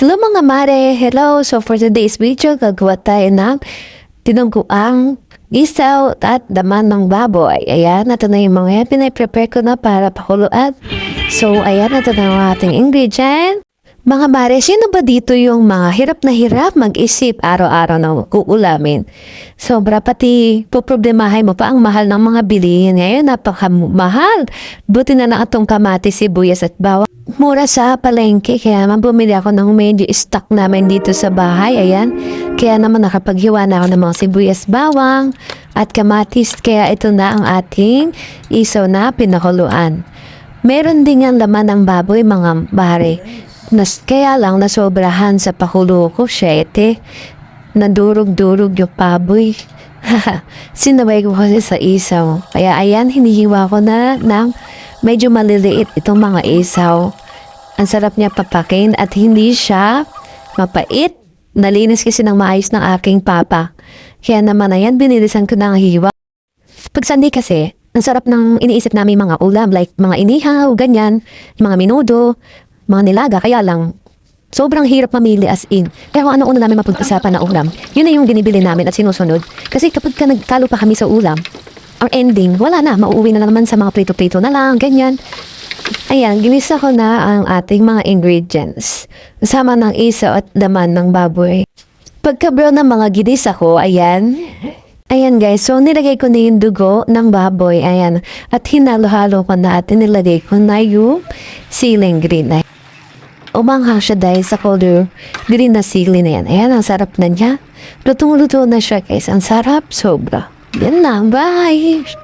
Hello mga mare! Hello! So for today's video, gagawa tayo ng tinungguang isaw at daman ng baboy. Ayan, ito na yung mga yan. Pinay-prepare ko na para pakuluan. So ayan, ito na ang ating ingredient. Mga mare, sino ba dito yung mga hirap na hirap mag-isip araw-araw na kuulamin? Sobra pati poproblemahin mo pa ang mahal ng mga bilihin. Ngayon, napakamahal. Buti na lang atong kamatis, sibuyas at bawang. Mura sa palengke, kaya naman bumili ako ng medyo stock namin dito sa bahay. Ayan, kaya naman nakapaghiwa na ako ng mga sibuyas, bawang at kamatis. Kaya ito na ang ating isaw na pinakuluan. Meron din ang laman ng baboy, mga mare. Kaya lang nasobrahan sa pakulo ko, syete. Nadurog-durog yung baboy. Sinabay ko kasi sa isaw. Kaya ayan, hinihiwa ko na ng medyo maliliit itong mga isaw. Ang sarap niya papakin at hindi siya mapait. Nalinis kasi ng maayos ng aking papa. Kaya naman ayan, binilisan ko ng hiwa. Pag Sunday kasi, ang sarap ng iniisip namin mga ulam like mga inihaw, ganyan, mga minudo, mga nilaga, kaya lang sobrang hirap mamili as in. Kaya kung ano-una namin mapag-usapan na ulam, yun na yung binibili namin at sinusunod. Kasi kapag nagkalo pa kami sa ulam, ang ending, wala na, mauuwi na naman sa mga prito-prito na lang, ganyan. Ayan, ginisa ko na ang ating mga ingredients. Kasama ng isaw at laman ng baboy. Pagka-brown ng mga ginisa ko, ayan. Ayan guys, so nilagay ko na yung dugo ng baboy, ayan. At hinalo-halo ko na at nilagay ko na yung siling green. Umanghang siya dahil sa color green na sili na yan. Ayan, ang sarap na niya. Lutong-luto na siya guys. Ang sarap, sobra. Yan na, bye!